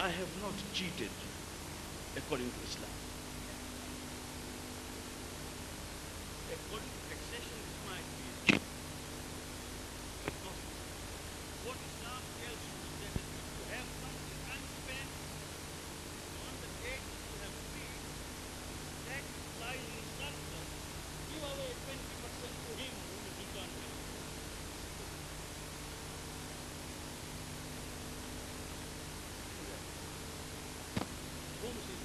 I have not cheated according to Islam. According to taxation, this might be a cheat. But not what Islam tells you is that if you have something unspent on the date that you have paid, tax lies in surplus. Give away 20% to him who will return back. Homes is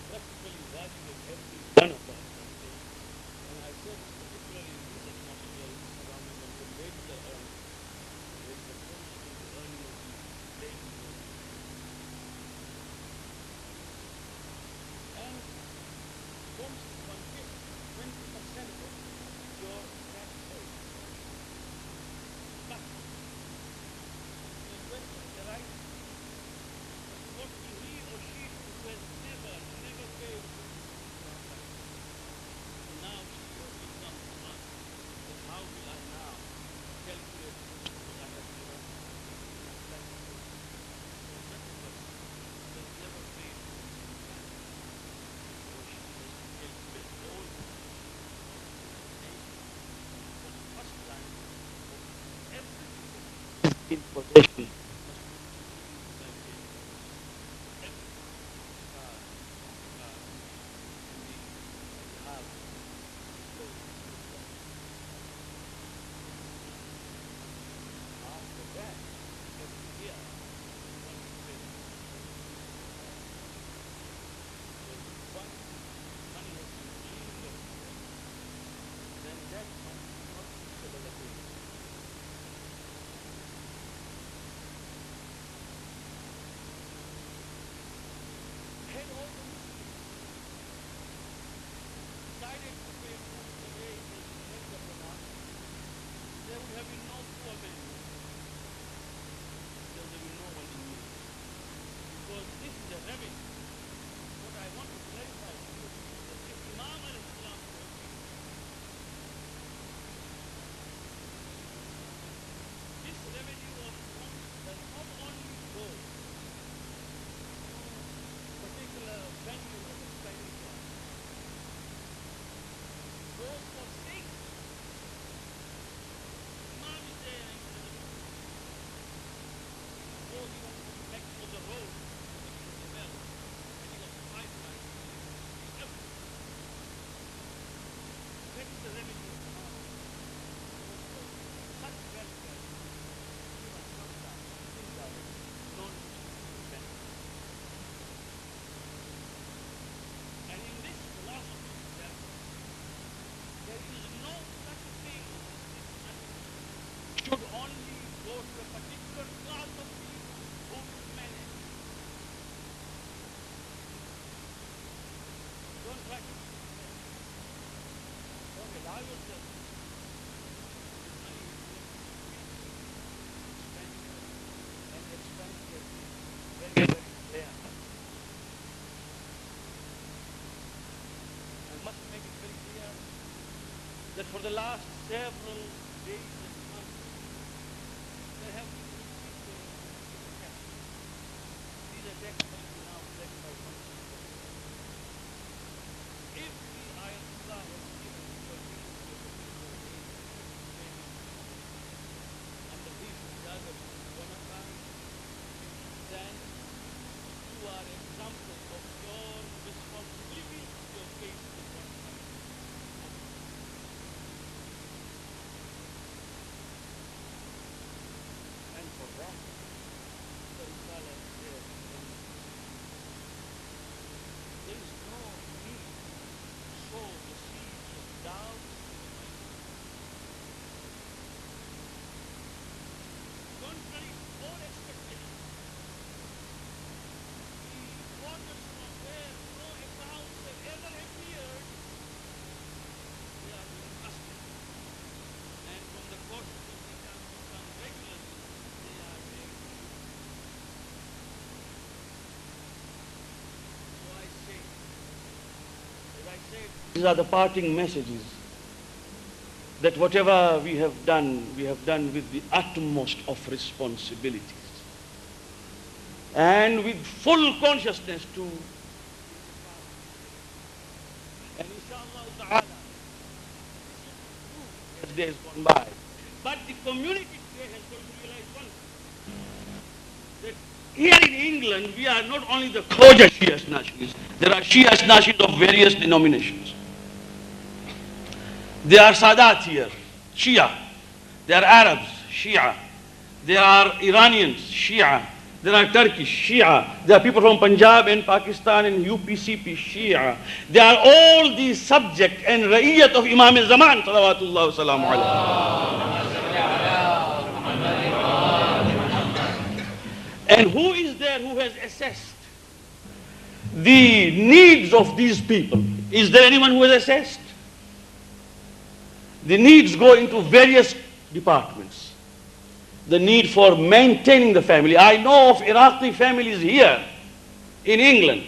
practically valued at every one of our countries. And I said this particularly in this atmosphere, in this environment, when the ladies are earning, there is a constant earning of these ladies. And homes is 20% of your tax rate. But the investor is the right. What will he or she who has never paid? And now she or he comes to us. But how will I now calculate this because I have never done it? So such a person who has never paid or she has to calculate all this for the first time of everything that is in possession. Should only go to a particular class of people who will manage. Don't try to don't allow yourself. This money is spent and expensive very, very clear. I must make it very clear that for the last several days and months, there have been attacks. These attacks have been now led by one single person. If the Ayatollah has given you a reason to and the reason doesn't Jonathan, then you are example of your responsibility to your faith with one another. And for that, the Risala says, there is no need to sow the seeds of doubt in the mind. Contrary to all expectation, the waters from where no accounts have ever appeared, they are being trusted. And from the courses of the come regularly, they are being so I say, as I said, these are the parting messages, that whatever we have done with the utmost of responsibilities. and with full consciousness to, and inshallah ta'ala, as days gone by. But the community today has got to realize one thing, that here in England, we are not only the Khoja Shia Nashis, there are Shia Nashis of various denominations. There are Sadat here, Shia. There are Arabs, Shia. There are Iranians, Shia. There are Turkish, Shia. There are people from Punjab and Pakistan and UPCP, Shia. They are all the subject and ra'iyat of Imam al-Zaman, salawatullah wa salamu alayhi. And who is there who has assessed the needs of these people? Is there anyone who has assessed? The needs go into various departments. The need for maintaining the family. I know of Iraqi families here in England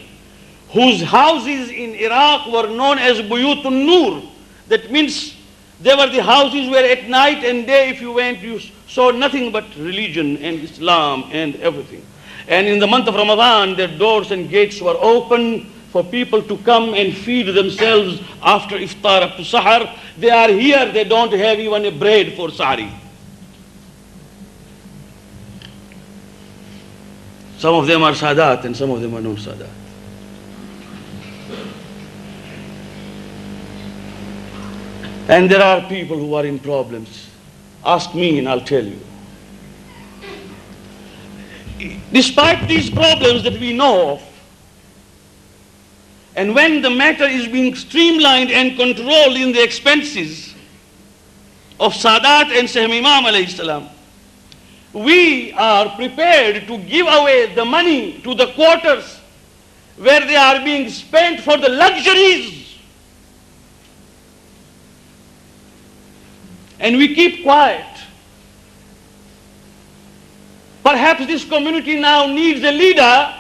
whose houses in Iraq were known as Buyutun Nur. That means they were the houses where at night and day if you went you saw nothing but religion and Islam and everything. And in the month of Ramadan their doors and gates were open for people to come and feed themselves after iftar up to sahar. They are here, they don't have even a bread for sahari. Some of them are Sadat and some of them are non-Sadat. And there are people who are in problems. Ask me and I'll tell you. Despite these problems that we know of, and when the matter is being streamlined and controlled in the expenses of Sadat and Sayyid Imam alayhi salam, we are prepared to give away the money to the quarters where they are being spent for the luxuries. And we keep quiet. Perhaps this community now needs a leader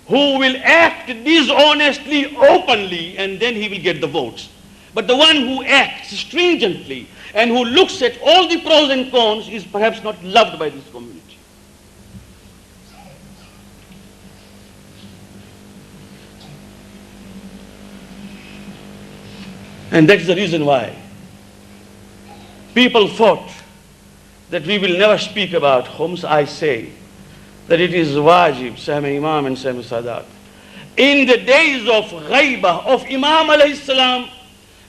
who will act dishonestly, openly, and then he will get the votes. But the one who acts stringently and who looks at all the pros and cons is perhaps not loved by this community. And that's the reason why people thought that we will never speak about khums. I say that it is wajib, Sahmi Imam and Sahmi Sadat. In the days of ghaibah of Imam alayhi salam,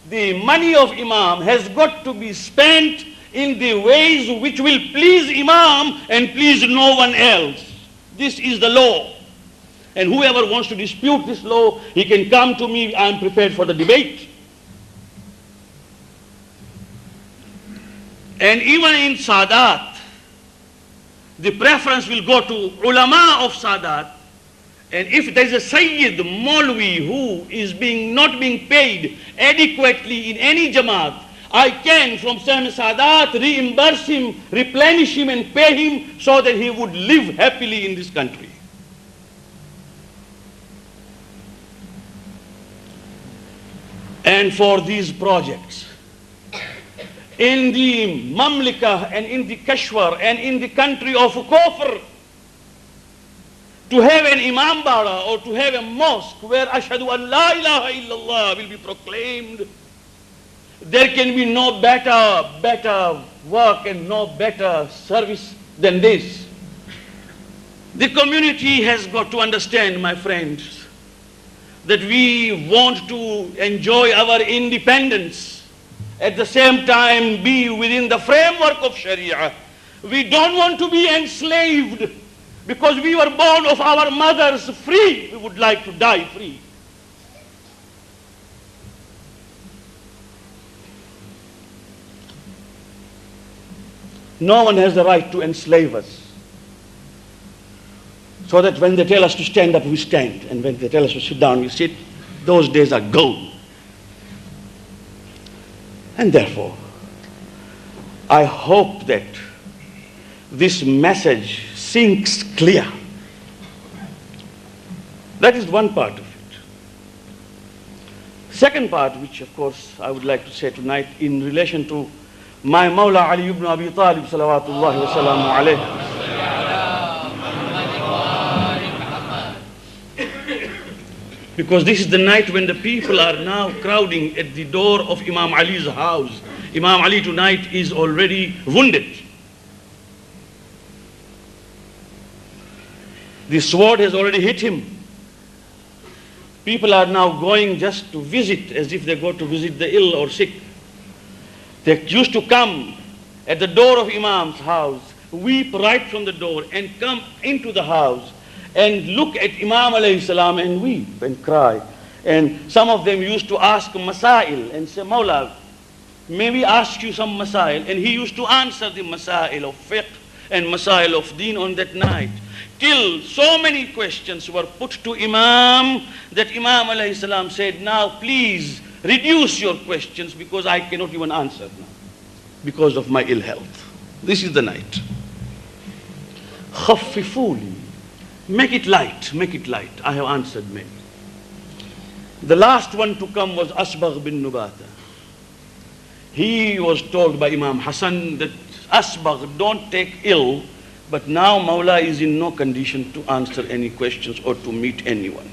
the money of Imam has got to be spent in the ways which will please Imam and please no one else. This is the law. And whoever wants to dispute this law, he can come to me. I am prepared for the debate. And even in Sadat, the preference will go to ulama of Sadat. And if there is a Sayyid Maulvi who is not being paid adequately in any Jamaat, I can from Sahmi Sadat reimburse him, replenish him and pay him so that he would live happily in this country. And for these projects, in the Mamlaka and in the Kashwar and in the country of Kufr, to have an Imam Bara or to have a mosque where Ashhadu an la ilaha illallah will be proclaimed, there can be no better work and no better service than this. The community has got to understand, my friends, that we want to enjoy our independence, at the same time be within the framework of Sharia. We don't want to be enslaved because we were born of our mothers free. We would like to die free. No one has the right to enslave us. So that when they tell us to stand up, we stand. And when they tell us to sit down, we sit. Those days are gone. And therefore, I hope that this message sinks clear. That is one part of it. Second part, which of course I would like to say tonight in relation to my Mawla Ali ibn Abi Talib salawatullahi wa salamu alayhi. Because this is the night when the people are now crowding at the door of Imam Ali's house. Imam Ali tonight is already wounded. The sword has already hit him. People are now going just to visit, as if they go to visit the ill or sick. They used to come at the door of Imam's house, weep right from the door, and come into the house and look at Imam alayhi salam and weep and cry. And some of them used to ask masail and say, Mawla, may we ask you some masail? And he used to answer the masail of fiqh and masail of deen on that night. Till so many questions were put to Imam that Imam alayhi salam said, now please reduce your questions because I cannot even answer now because of my ill health. This is the night. Khaffifuli. Make it light, make it light. I have answered many. The last one to come was Asbagh bin Nubata. He was told by Imam Hassan that Asbagh, don't take ill, but now Mawla is in no condition to answer any questions or to meet anyone.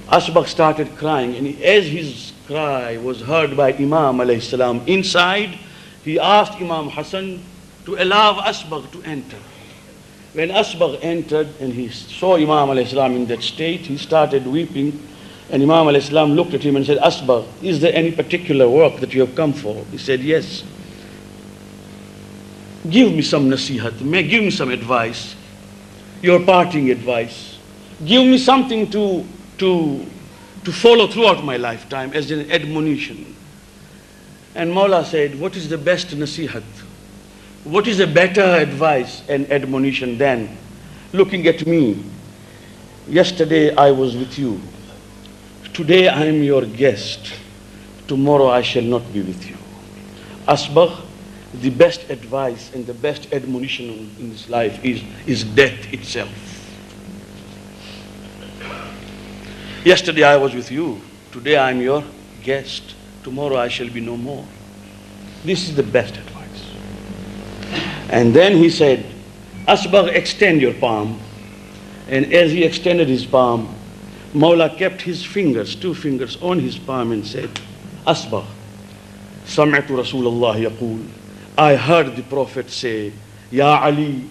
Asbagh started crying, and as his cry was heard by Imam alayhi salam inside, he asked Imam Hassan to allow Asbagh to enter. When Asbagh entered and he saw Imam alayhi salam in that state, he started weeping, and Imam alayhi salam looked at him and said, Asbagh, is there any particular work that you have come for? He said, yes. Give me some nasihat, give me some advice, your parting advice. Give me something to follow throughout my lifetime as an admonition. And Mawla said, what is the best nasihat? What is a better advice and admonition than looking at me? Yesterday I was with you. Today I am your guest. Tomorrow I shall not be with you. Asbagh, the best advice and the best admonition in this life is death itself. Yesterday I was with you. Today I am your guest. Tomorrow I shall be no more. This is the best advice. And then he said, Asbagh, extend your palm. And as he extended his palm, Mawla kept his fingers, 2 fingers on his palm and said, Asbagh, Sami'tu Rasulullah yaqul, I heard the Prophet say, Ya Ali,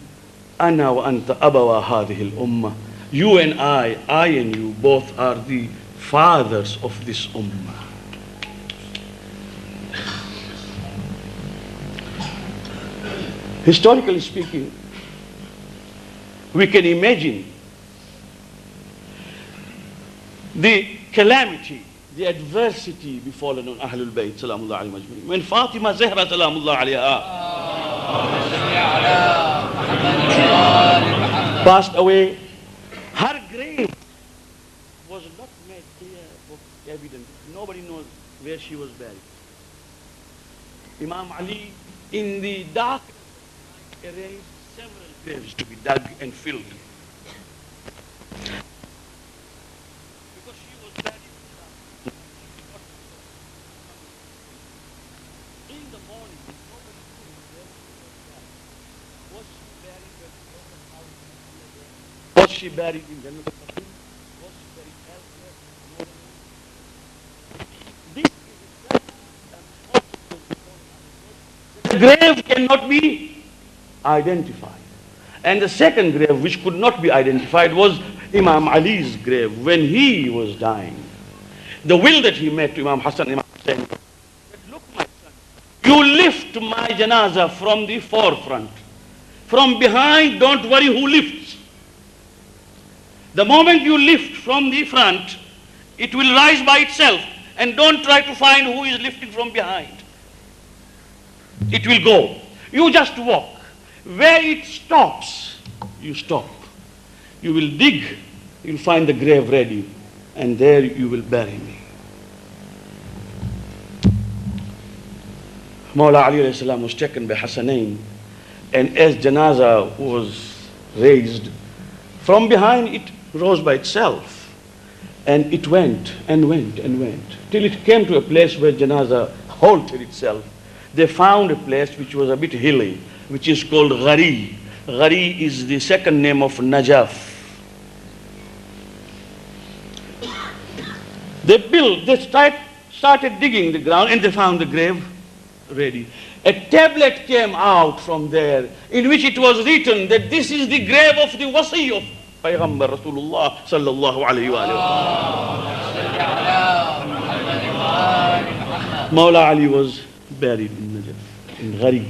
ana wa anta abawa hadhihi al-ummah. You and I and you, both are the fathers of this ummah. Historically speaking, we can imagine the calamity, the adversity befallen on Ahlul Bayt, salamullah alayhi majma'in. When Fatima Zahra, salamullah alayha, passed away, her grave was not made clear of evidence. Nobody knows where she was buried. Imam Ali, in the dark, arranged several graves to be dug and filled. Because she was buried in the morning, nobody knew where she was buried. Was she buried in Jannat al-Baqi? Was she buried elsewhere? This is the grave cannot be identified. And the second grave, which could not be identified, was Imam Ali's grave when he was dying. The will that he made to Imam Hassan, Imam Hussain, said, look, my son, you lift my janazah from the forefront. From behind, don't worry who lifts. The moment you lift from the front, it will rise by itself, and don't try to find who is lifting from behind. It will go. You just walk. Where it stops, you stop. You will dig, you'll find the grave ready, and there you will bury me. Mawla Ali alayhi salam was taken by Hassanain, and as janazah was raised, from behind it rose by itself, and it went and went and went, till it came to a place where janazah halted itself. They found a place which was a bit hilly, which is called Ghari. Ghari is the second name of Najaf. Started digging the ground, and they found the grave ready. A tablet came out from there in which it was written that this is the grave of the wasi of Payghambar Rasulullah sallallahu alayhi wa sallam. Mawla Ali was buried in Najaf, in Ghari,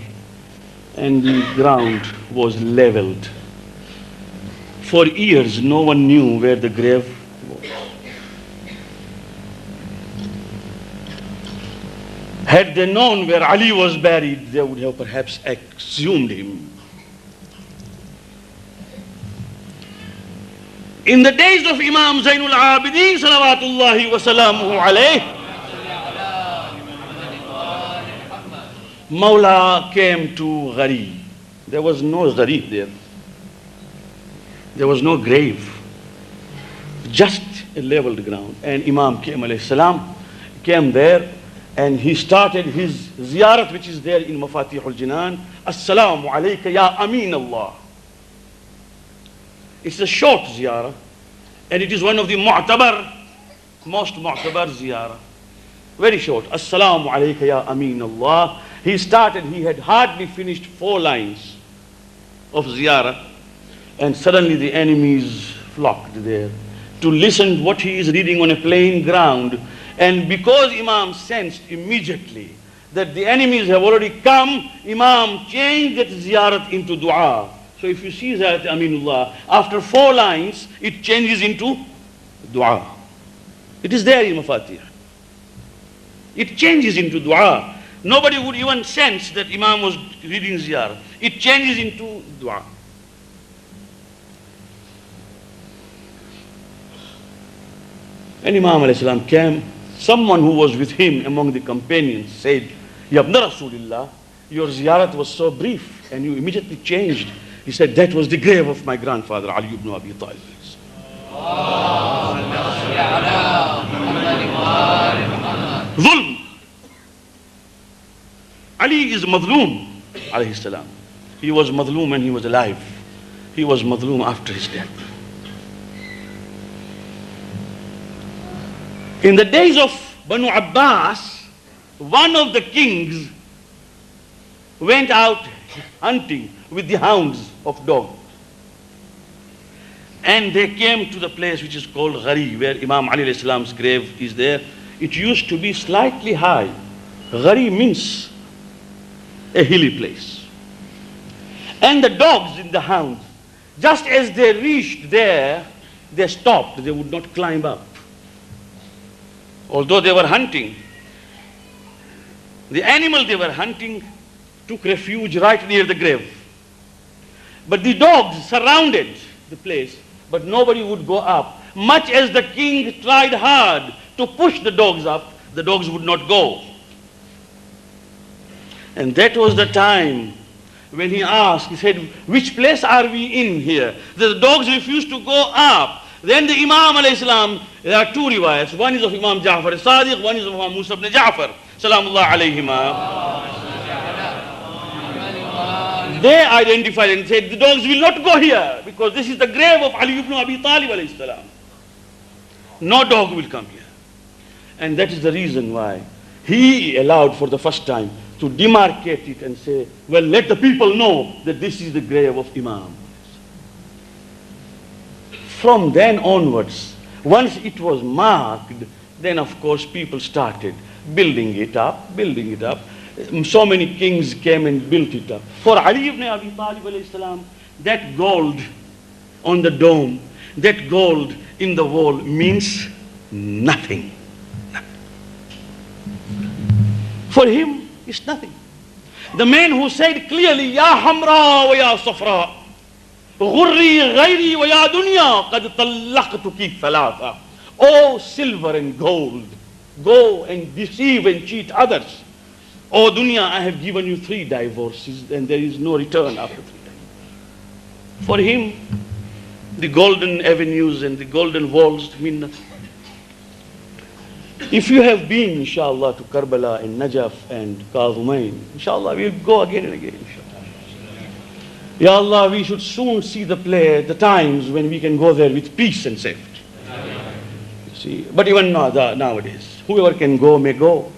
and the ground was leveled. For years, no one knew where the grave was. Had they known where Ali was buried, they would have perhaps exhumed him. In the days of Imam Zainul Abidin, salawatullahi wa salamuhu alayh, Mawla came to Ghari. There was no Ghari there. There was no grave. Just a leveled ground. And Imam alayhi salam came there, and he started his ziyarat, which is there in Mafatihul Jinan. Assalamu alayka ya Amin Allah. It's a short ziyarah, and it is one of the most mu'tabar ziyarah. Very short. Assalamu alayka ya Amin Allah. He had hardly finished 4 lines of ziyarah, and suddenly the enemies flocked there to listen what he is reading on a plain ground. And because Imam sensed immediately that the enemies have already come, Imam changed that ziyarat into dua. So if you see Ziyarat Aminullah, after 4 lines, it changes into dua. It is there in Mafatih. It changes into dua. Nobody would even sense that Imam was reading ziyarat. It changes into dua. And Imam alayhi salam came. Someone who was with him among the companions said, Ya Ibn Rasulillah, your ziyarat was so brief and you immediately changed. He said, that was the grave of my grandfather, Ali ibn Abi Talib. Zulm. Ali is Madloom, alayhi salam. He was Madloom when he was alive. He was Madloom after his death. In the days of Banu Abbas, one of the kings went out hunting with the hounds of dogs. And they came to the place which is called Ghari, where Imam Ali alayhi salam's grave is there. It used to be slightly high. Ghari means a hilly place. And the dogs and the hounds, just as they reached there, they stopped. They would not climb up. Although they were hunting, the animal they were hunting took refuge right near the grave. But the dogs surrounded the place, but nobody would go up. Much as the king tried hard to push the dogs up, the dogs would not go. And that was the time when he asked, he said, which place are we in here? The dogs refused to go up. Then the Imam alayhi salam, there are 2 riwayats. One is of Imam Jaffer Sadiq, one is of Imam Musa ibn Jaffer, salamullah alayhima. They identified and said, the dogs will not go here because this is the grave of Ali ibn Abi Talib alayhi salam. No dog will come here. And that is the reason why he allowed for the first time to demarcate it and say, well, let the people know that this is the grave of Imam. From then onwards, once it was marked, then of course people started building it up. So many kings came and built it up. For Ali ibn Abi Talib alayhi salam, that gold on the dome, that gold in the wall means nothing. For him, it's nothing. The man who said clearly, Ya Hamra wa Ya Safra, Ghurri Ghairi wa Ya Dunya, Qad Tallaqtuki Thalatha. Oh, silver and gold, go and deceive and cheat others. Oh, Dunya, I have given you 3 divorces and there is no return after 3 divorces. For him, the golden avenues and the golden walls mean nothing. If you have been, inshallah, to Karbala and Najaf and Kazumain, inshallah, we'll go again and again, inshallah. Ya Allah, we should soon see the times when we can go there with peace and safety. See, but even nowadays, whoever can go may go.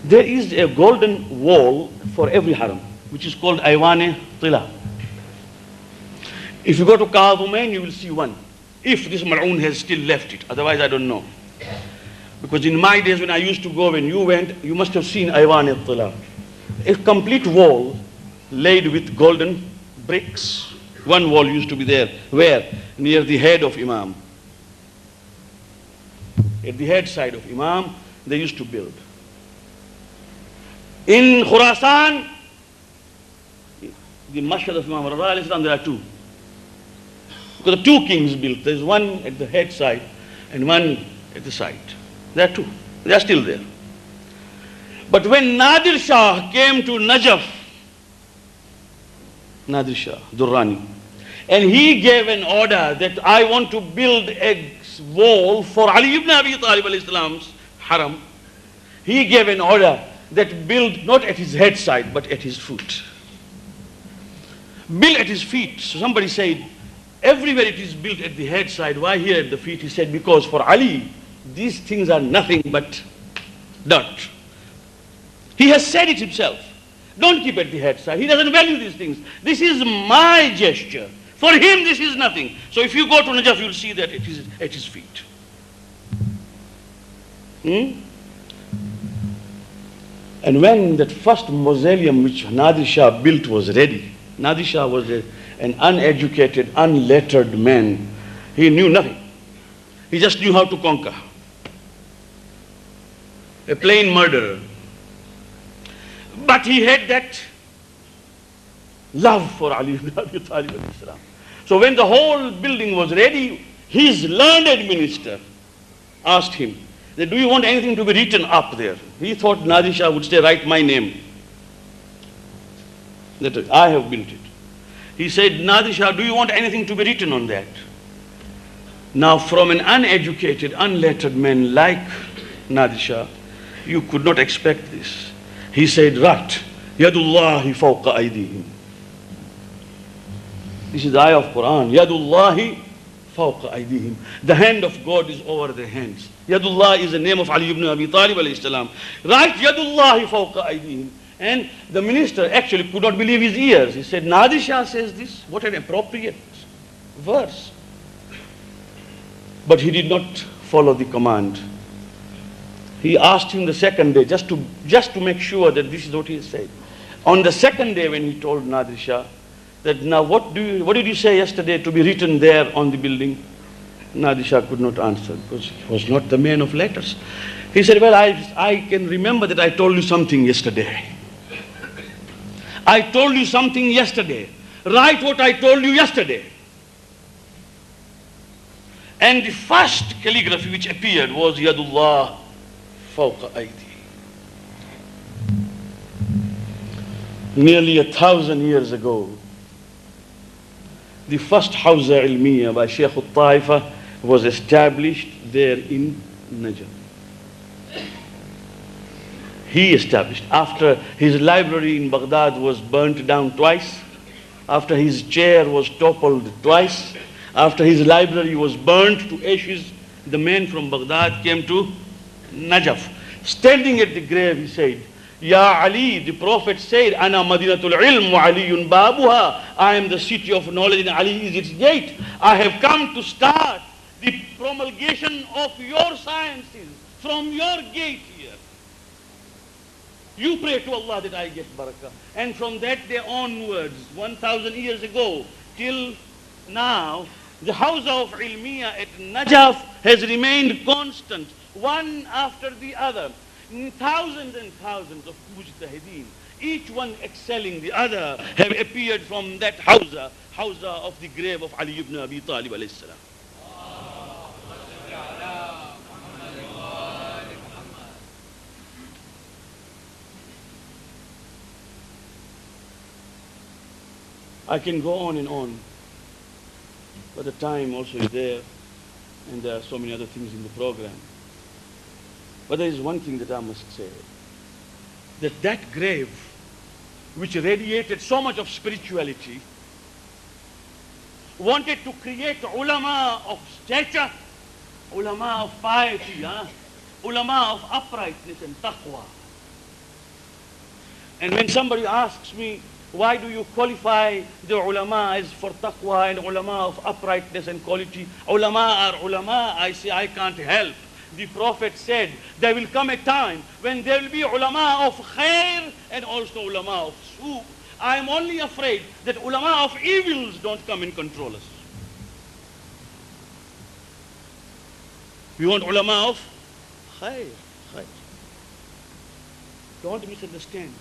There is a golden wall for every haram, which is called Aywane Tila. If you go to Kaabumain, you will see one. If this Mal'oon has still left it, otherwise I don't know. Because in my days when I used to go, when you went, you must have seen Aywane Tila. A complete wall laid with golden bricks. One wall used to be there. Where? Near the head of Imam. At the head side of Imam, they used to build. In Khurasan, the Mashhad of Imam Ramadhan, there are two. Because the two kings built. There is one at the head side and one at the side. There are two. They are still there. But when Nadir Shah came to Najaf, Nadir Shah, Durrani, and he gave an order that I want to build a wall for Ali ibn Abi Talib alayhi salam's haram, he gave an order that build not at his head side but at his foot. Build at his feet. So somebody said, everywhere it is built at the head side, why here at the feet? He said, because for Ali, these things are nothing but dirt. He has said it himself. Don't keep at the head side. He doesn't value these things. This is my gesture. For him, this is nothing. So if you go to Najaf, you'll see that it is at his feet. And when that first mausoleum which Nadir Shah built was ready, Nadir Shah was an uneducated, unlettered man. He knew nothing. He just knew how to conquer. A plain murderer. But he had that love for Ali ibn Abi Talib alayhi salam. So when the whole building was ready, his learned minister asked him, do you want anything to be written up there? He thought Nadir Shah would say, write my name. That I have built it. He said, Nadir Shah, do you want anything to be written on that? Now from an uneducated, unlettered man like Nadir Shah, you could not expect this. He said, write, Yadullahi fawqa aydihim. This is the ayah of Quran. Yadullahi fawqa aydihim. The hand of God is over their hands. Yadullah is the name of Ali ibn Abi Talib alayhi salam. Write Yadullahi fawqa aydihim. And the minister actually could not believe his ears. He said, Nadir Shah says this. What an appropriate verse. But he did not follow the command. He asked him the second day, just to make sure that this is what he said. On the second day when he told Nadir Shah, that now what did you say yesterday to be written there on the building? Nadir Shah could not answer because he was not the man of letters. He said, well, I can remember that I told you something yesterday. I told you something yesterday. Write what I told you yesterday. And the first calligraphy which appeared was Yadullah fawqa aydi. Nearly 1,000 years ago, the first Hawza Ilmiya by Shaykh al-Taifa was established there in Najaf. He established, after his library in Baghdad was burnt down twice, after his chair was toppled twice, after his library was burnt to ashes, the man from Baghdad came to Najaf. Standing at the grave, he said, Ya Ali, the Prophet said, Ana Madinatul Ilm wa Aliyun Babuha. I am the city of knowledge and Ali is its gate. I have come to start the promulgation of your sciences from your gate here. You pray to Allah that I get barakah. And from that day onwards, 1,000 years ago, till now, the Hawza of Ilmiya at Najaf has remained constant, one after the other. Thousands and thousands of mujtahideen, each one excelling the other, have appeared from that Hawza of the grave of Ali ibn Abi Talib alayhi salam. I can go on and on, but the time also is there, and there are so many other things in the program. But there is one thing that I must say, that grave, which radiated so much of spirituality, wanted to create ulama of stature, ulama of piety, ulama of uprightness and taqwa. And when somebody asks me, why do you qualify the ulama as for taqwa and ulama of uprightness and quality? Ulama are ulama. I say, I can't help. The Prophet said, there will come a time when there will be ulama of khair and also ulama of su. I am only afraid that ulama of evils don't come and control us. We want ulama of khair. Don't misunderstand.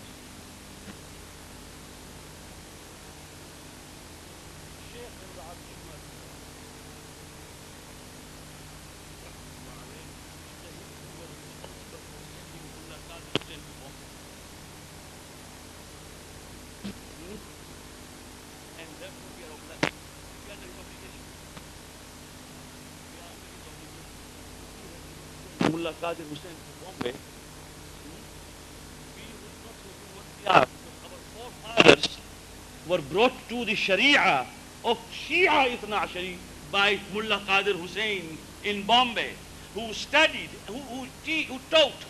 Mulla Qadir Hussain from Bombay, we would not have been what we are. Our forefathers were brought to the Sharia of Shia Ithna Ashari by Mulla Qadir Hussain in Bombay, who studied, who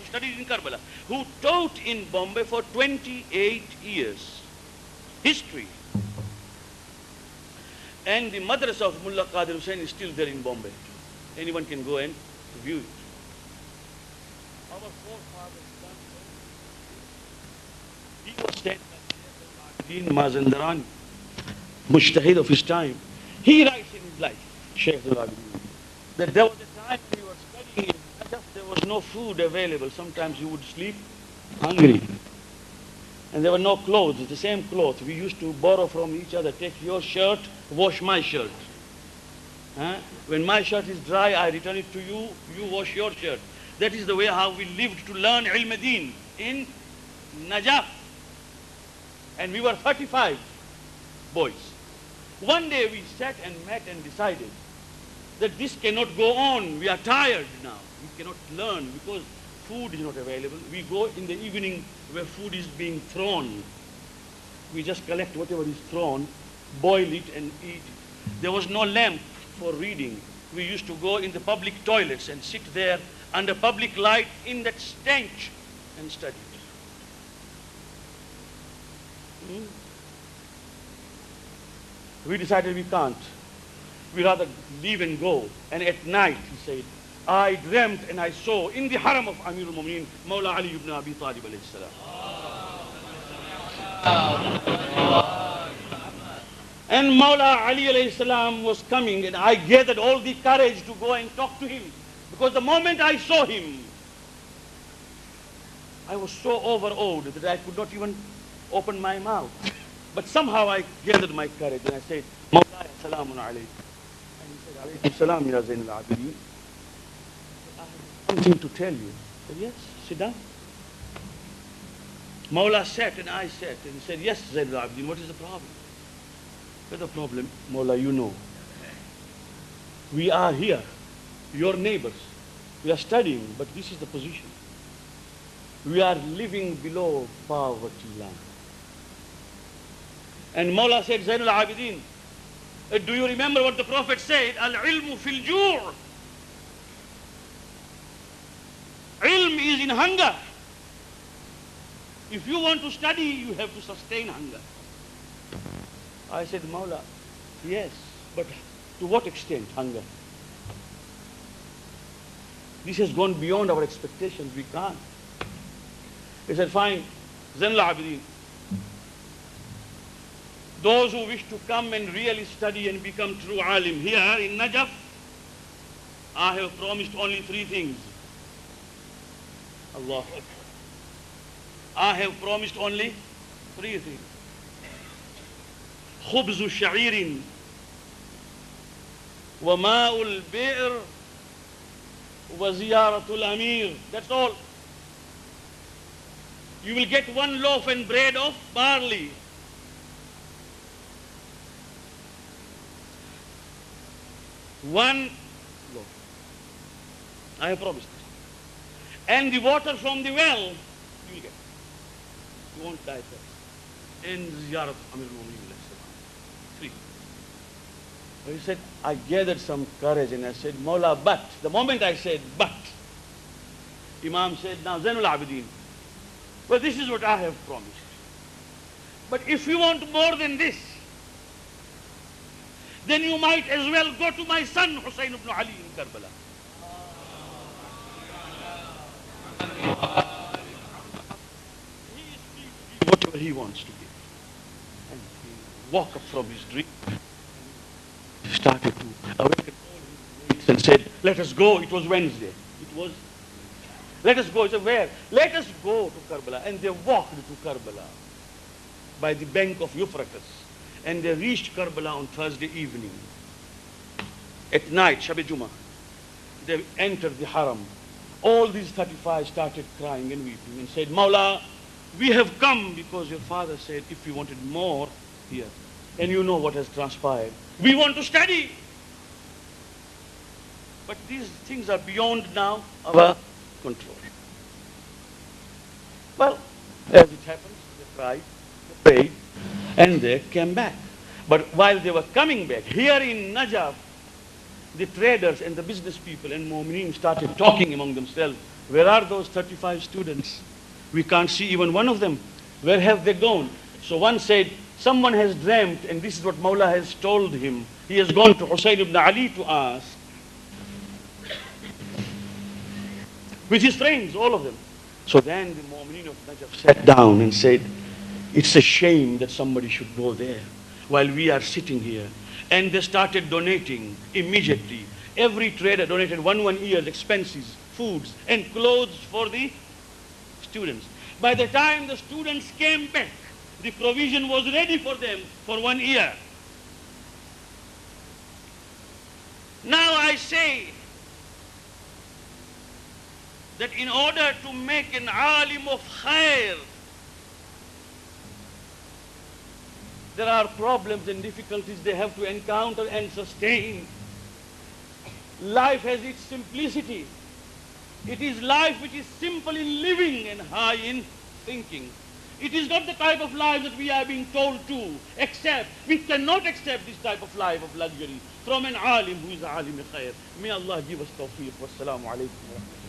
studied in Karbala, who taught in Bombay for 28 years. History. And the madrasa of Mulla Qadir Hussain is still there in Bombay. Anyone can go and view it. Our forefathers done so. He was said by Shaykh Mazandarani, Mujtahid of his time. He writes in his life, Shaykh al-Abidin, that there was a time when he was studying in Najaf, there was no food available. Sometimes he would sleep hungry. And there were no clothes, the same cloth. We used to borrow from each other. Take your shirt, wash my shirt. When my shirt is dry, I return it to you, you wash your shirt. That is the way how we lived to learn ilm-e-deen in Najaf. And we were 35 boys. One day we sat and met and decided that this cannot go on. We are tired now. We cannot learn because food is not available. We go in the evening where food is being thrown. We just collect whatever is thrown, boil it and eat it. There was no lamp for reading. We used to go in the public toilets and sit there under public light in that stench and study. We decided we can't. We rather leave and go. And at night, he said, I dreamt and I saw in the haram of Amir al-Mu'mineen, Mawla Ali ibn Abi Talib alayhi salam. And Mawla Ali alayhi salam was coming, and I gathered all the courage to go and talk to him. Because the moment I saw him, I was so overawed that I could not even open my mouth. But somehow I gathered my courage and I said, Mawla salamun alayk. And he said, alaykum salam ya Zain al-Abidin. I have something to tell you. I said, yes, sit down. Mawla sat and I sat and he said, yes, Zain al-Abidin, what is the problem? What's the problem? Mawla, you know. We are here, your neighbors. We are studying, but this is the position. We are living below poverty line. And Mawla said, Zain al-Abidin, do you remember what the Prophet said? Al-ilmu fil ju'. Ilm is in hunger. If you want to study, you have to sustain hunger. I said, Mawla, yes, but to what extent hunger? This has gone beyond our expectations. We can't. He said, fine, Zain al-Abidin. Those who wish to come and really study and become true alim here in Najaf, I have promised only 3 things. Allah. I have promised only 3 things. خبز شعير وماء البئر وزيارة الأمير. That's all. You will get 1 loaf and bread of barley. One loaf. I have promised. And the water from the well, you will get. You won't die first. And ziyarat Amir al-Mu'mineen. 3. He said, I gathered some courage and I said, Mawla, but. The moment I said, but, Imam said, now Zainul Abidin, well, this is what I have promised. But if you want more than this, then you might as well go to my son Hussein ibn Ali in Karbala. He is free to give whatever he wants to give. And he woke up from his dream, started to awaken all his mates and said, let us go. It was Wednesday. It was, let us go. He said, where? Let us go to Karbala. And they walked to Karbala by the bank of Euphrates. And they reached Karbala on Thursday evening. At night, Shab-e Jummah, they entered the haram. All these 35 started crying and weeping and said, Mawla, we have come because your father said if you wanted more here. And you know what has transpired. We want to study. But these things are beyond now our control. Well, as it happens, they cried, they prayed, and they came back. But while they were coming back, here in Najaf, the traders and the business people and Mu'mineen started talking among themselves. Where are those 35 students? We can't see even one of them. Where have they gone? So one said, someone has dreamt, and this is what Mawla has told him. He has gone to Hussein ibn Ali to ask, with his friends, all of them. So then the Mu'mineen of Najaf sat down and said, it's a shame that somebody should go there while we are sitting here. And they started donating immediately. Every trader donated one year's expenses, foods, and clothes for the students. By the time the students came back, the provision was ready for them for 1 year. Now I say that in order to make an alim of khair, there are problems and difficulties they have to encounter and sustain. Life has its simplicity. It is life which is simple in living and high in thinking. It is not the type of life that we are being told to accept. We cannot accept this type of life of luxury from an alim who is a alim khair. May Allah give us tawfiq. Wassalamu alaikum wa rahmatullahi.